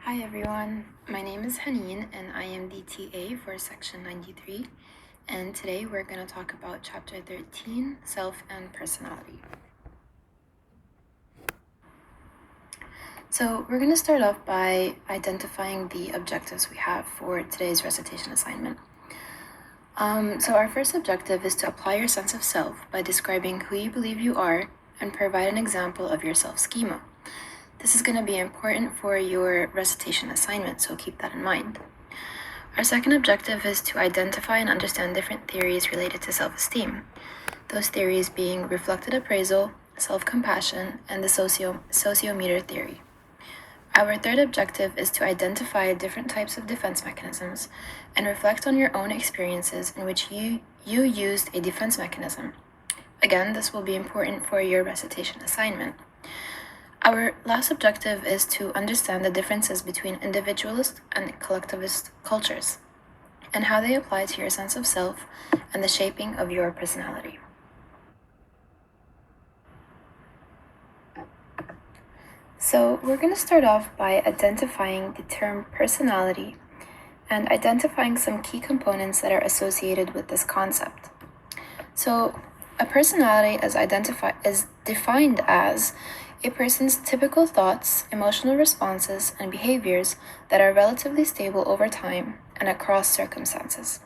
Hi everyone, my name is Haneen and I am the TA for section 93, and today we're going to talk about chapter 13, Self and Personality. So we're going to start off by identifying the objectives we have for today's recitation assignment. So our first objective is to apply your sense of self by describing who you believe you are and provide an example of your self schema. This is going to be important for your recitation assignment, so keep that in mind. Our second objective is to identify and understand different theories related to self-esteem, those theories being reflected appraisal, self-compassion, and the sociometer theory. Our third objective is to identify different types of defense mechanisms and reflect on your own experiences in which you used a defense mechanism. Again, this will be important for your recitation assignment. Our last objective is to understand the differences between individualist and collectivist cultures and how they apply to your sense of self and the shaping of your personality. So we're going to start off by identifying the term personality and identifying some key components that are associated with this concept. So a personality is defined as a person's typical thoughts, emotional responses, and behaviors that are relatively stable over time and across circumstances.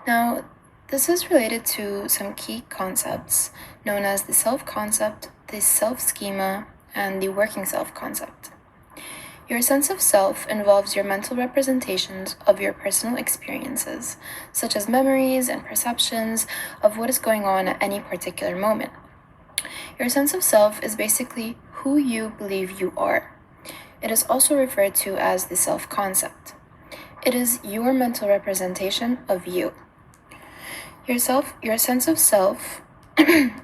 Now, this is related to some key concepts known as the self concept, the self schema, and the working self concept. Your sense of self involves your mental representations of your personal experiences, such as memories and perceptions of what is going on at any particular moment. Your sense of self is basically who you believe you are. It is also referred to as the self-concept. It is your mental representation of you. Your sense of self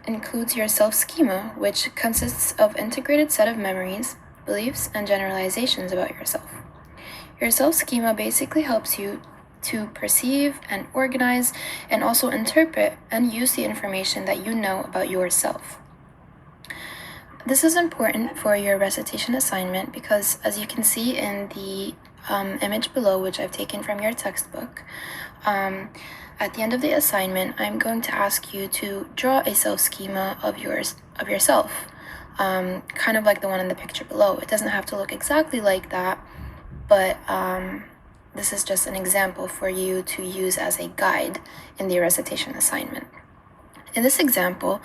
includes your self-schema, which consists of an integrated set of memories, beliefs, and generalizations about yourself. Your self-schema basically helps you to perceive and organize and also interpret and use the information that you know about yourself. This is important for your recitation assignment because, as you can see in the image below, which I've taken from your textbook, at the end of the assignment, I'm going to ask you to draw a self-schema of yourself, kind of like the one in the picture below. It doesn't have to look exactly like that, but this is just an example for you to use as a guide in the recitation assignment. In this example,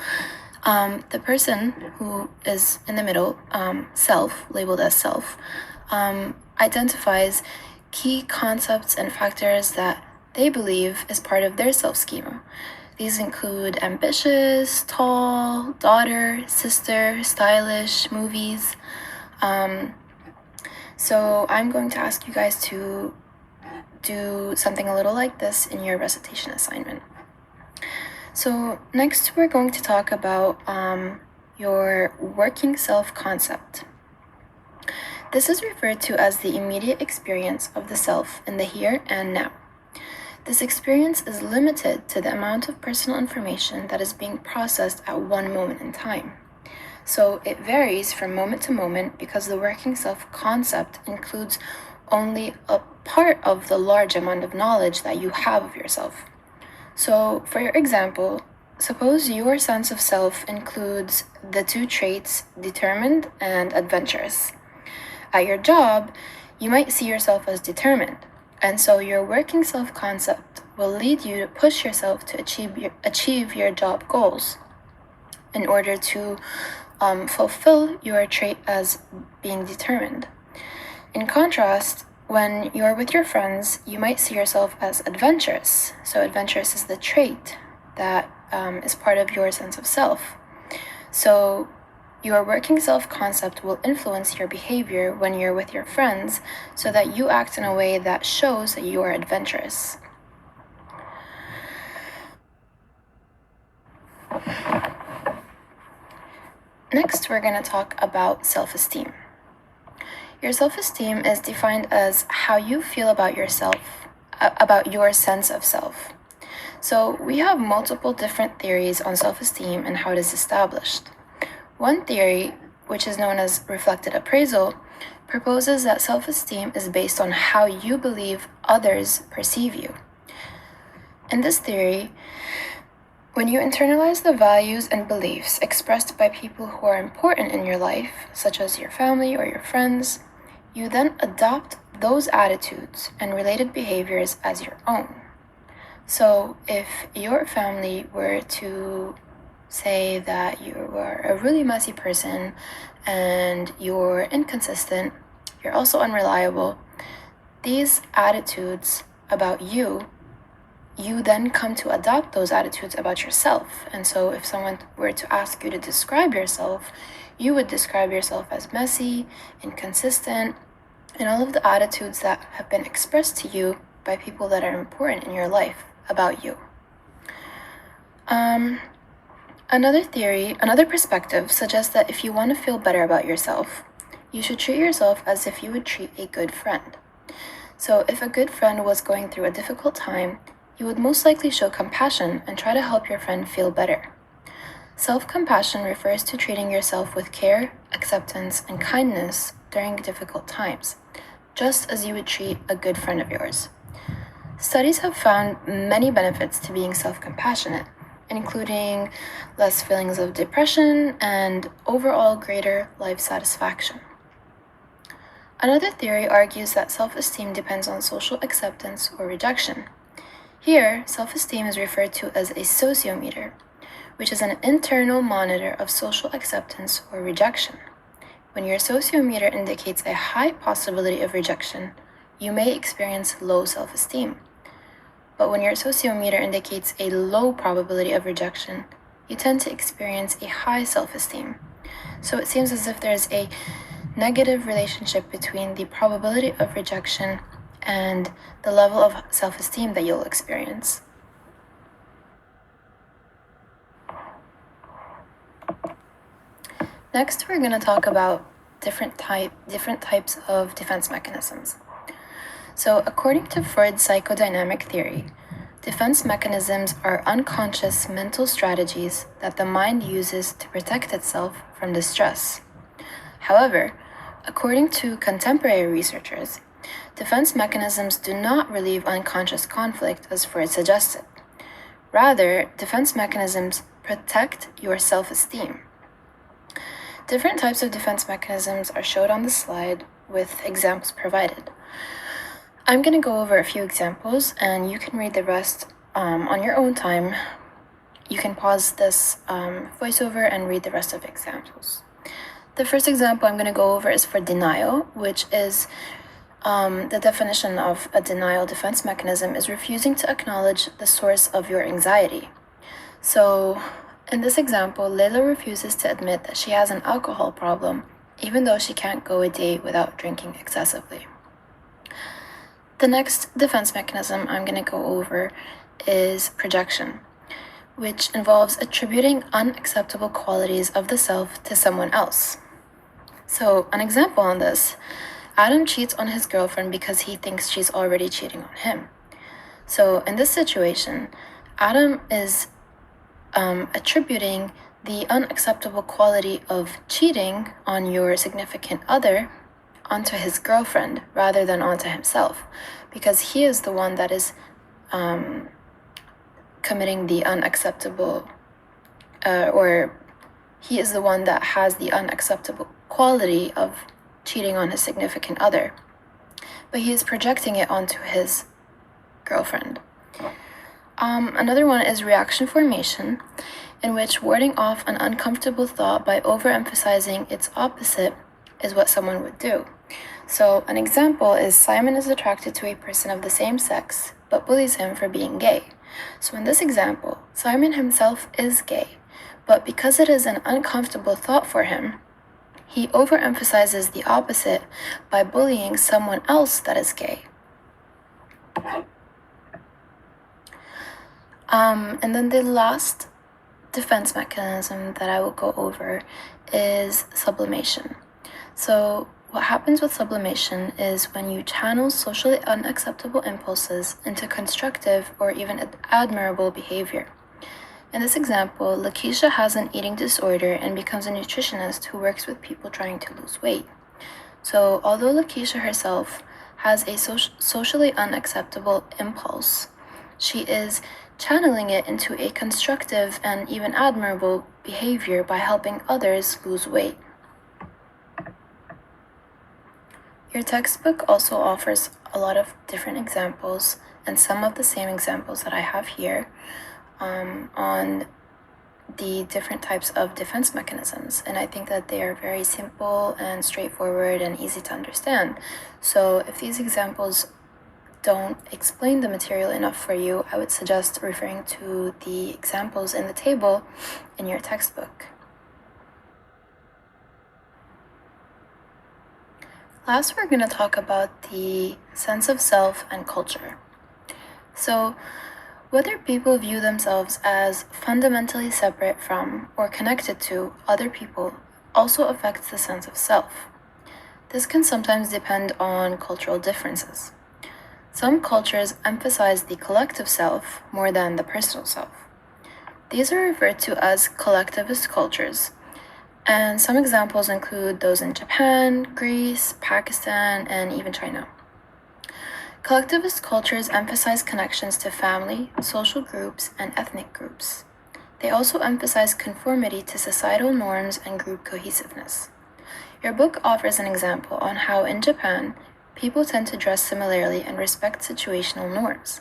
the person who is in the middle, self, labeled as self, identifies key concepts and factors that they believe is part of their self-schema. These include ambitious, tall, daughter, sister, stylish, movies. So I'm going to ask you guys to do something a little like this in your recitation assignment. So next we're going to talk about your working self-concept. This is referred to as the immediate experience of the self in the here and now. This experience is limited to the amount of personal information that is being processed at one moment in time. So it varies from moment to moment because the working self-concept includes only a part of the large amount of knowledge that you have of yourself. So, for your example, suppose your sense of self includes the two traits determined and adventurous. At your job, you might see yourself as determined, and so your working self-concept will lead you to push yourself to achieve your job goals in order to fulfill your trait as being determined. In contrast, when you're with your friends, you might see yourself as adventurous. So adventurous is the trait that is part of your sense of self. So your working self-concept will influence your behavior when you're with your friends so that you act in a way that shows that you are adventurous. Next, we're going to talk about self-esteem. Your self-esteem is defined as how you feel about yourself, about your sense of self. So we have multiple different theories on self-esteem and how it is established. One theory which is known as reflected appraisal, proposes that self-esteem is based on how you believe others perceive you. In this theory, when you internalize the values and beliefs expressed by people who are important in your life, such as your family or your friends, you then adopt those attitudes and related behaviors as your own. So if your family were to say that you are a really messy person and you're inconsistent, you're also unreliable, these attitudes about you then come to adopt those attitudes about yourself. And so if someone were to ask you to describe yourself, you would describe yourself as messy, inconsistent, and all of the attitudes that have been expressed to you by people that are important in your life about you. Another perspective suggests that if you want to feel better about yourself, you should treat yourself as if you would treat a good friend. So if a good friend was going through a difficult time, you would most likely show compassion and try to help your friend feel better. Self-compassion refers to treating yourself with care, acceptance, and kindness during difficult times, just as you would treat a good friend of yours. Studies have found many benefits to being self-compassionate, including less feelings of depression and overall greater life satisfaction. Another theory argues that self-esteem depends on social acceptance or rejection. Here, self-esteem is referred to as a sociometer, which is an internal monitor of social acceptance or rejection. When your sociometer indicates a high possibility of rejection, you may experience low self-esteem. But when your sociometer indicates a low probability of rejection, you tend to experience a high self-esteem. So it seems as if there's a negative relationship between the probability of rejection and the level of self-esteem that you'll experience. Next, we're going to talk about different types of defense mechanisms. So according to Freud's psychodynamic theory, defense mechanisms are unconscious mental strategies that the mind uses to protect itself from distress. However, according to contemporary researchers, defense mechanisms do not relieve unconscious conflict as Freud suggested. Rather, defense mechanisms protect your self-esteem. Different types of defense mechanisms are showed on the slide with examples provided. I'm going to go over a few examples and you can read the rest on your own time. You can pause this voiceover and read the rest of the examples. The first example I'm going to go over is for denial, which is the definition of a denial defense mechanism is refusing to acknowledge the source of your anxiety. So in this example, Layla refuses to admit that she has an alcohol problem, even though she can't go a day without drinking excessively. The next defense mechanism I'm going to go over is projection, which involves attributing unacceptable qualities of the self to someone else. So an example on this, Adam cheats on his girlfriend because he thinks she's already cheating on him. So in this situation, Adam is attributing the unacceptable quality of cheating on your significant other onto his girlfriend rather than onto himself, because he is the one that is committing the unacceptable, or he is the one that has the unacceptable quality of cheating on his significant other, but he is projecting it onto his girlfriend. Another one is reaction formation, in which warding off an uncomfortable thought by overemphasizing its opposite is what someone would do. So an example is Simon is attracted to a person of the same sex, but bullies him for being gay. So in this example, Simon himself is gay, but because it is an uncomfortable thought for him, he overemphasizes the opposite by bullying someone else that is gay. And then the last defense mechanism that I will go over is sublimation. So what happens with sublimation is when you channel socially unacceptable impulses into constructive or even admirable behavior. In this example, Lakeisha has an eating disorder and becomes a nutritionist who works with people trying to lose weight. So, although Lakeisha herself has a socially unacceptable impulse, she is channeling it into a constructive and even admirable behavior by helping others lose weight. Your textbook also offers a lot of different examples, and some of the same examples that I have here on the different types of defense mechanisms. And I think that they are very simple and straightforward and easy to understand. So if these examples don't explain the material enough for you, I would suggest referring to the examples in the table in your textbook. Last, we're going to talk about the sense of self and culture. So, whether people view themselves as fundamentally separate from or connected to other people also affects the sense of self. This can sometimes depend on cultural differences. Some cultures emphasize the collective self more than the personal self. These are referred to as collectivist cultures, and some examples include those in Japan, Greece, Pakistan, and even China. Collectivist cultures emphasize connections to family, social groups, and ethnic groups. They also emphasize conformity to societal norms and group cohesiveness. Your book offers an example on how in Japan, people tend to dress similarly and respect situational norms.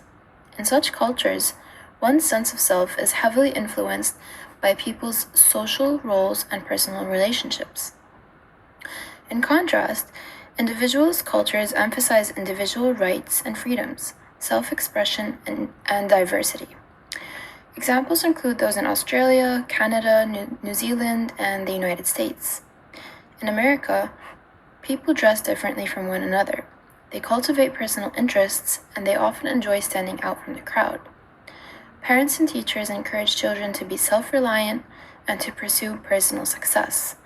In such cultures, one's sense of self is heavily influenced by people's social roles and personal relationships. In contrast, individualist cultures emphasize individual rights and freedoms, self-expression, and diversity. Examples include those in Australia, Canada, New Zealand, and the United States. In America, people dress differently from one another. They cultivate personal interests, and they often enjoy standing out from the crowd. Parents and teachers encourage children to be self-reliant and to pursue personal success.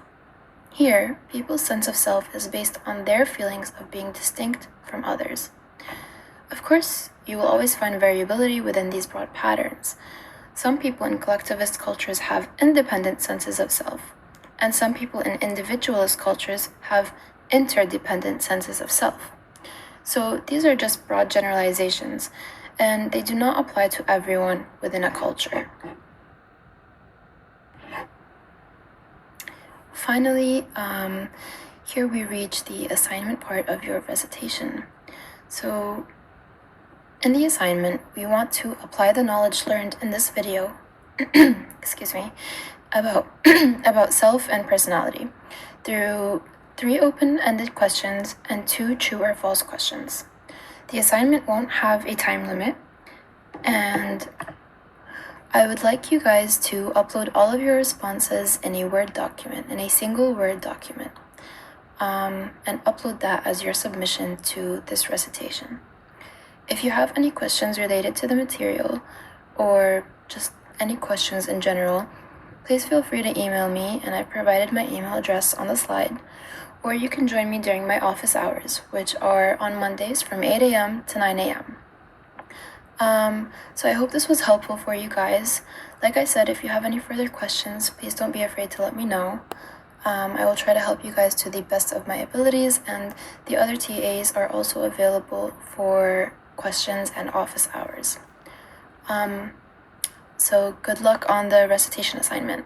Here, people's sense of self is based on their feelings of being distinct from others. Of course, you will always find variability within these broad patterns. Some people in collectivist cultures have independent senses of self, and some people in individualist cultures have interdependent senses of self. So these are just broad generalizations, and they do not apply to everyone within a culture. Finally, here we reach the assignment part of your recitation. So, in the assignment, we want to apply the knowledge learned in this video, excuse me, about, about self and personality through 3 open-ended questions and 2 true or false questions. The assignment won't have a time limit, and I would like you guys to upload all of your responses in a Word document, in a single Word document, and upload that as your submission to this recitation. If you have any questions related to the material, or just any questions in general, please feel free to email me, and I've provided my email address on the slide, or you can join me during my office hours, which are on Mondays from 8 a.m. to 9 a.m. So I hope this was helpful for you guys. Like I said, if you have any further questions, please don't be afraid to let me know. I will try to help you guys to the best of my abilities, and the other TAs are also available for questions and office hours. So good luck on the recitation assignment.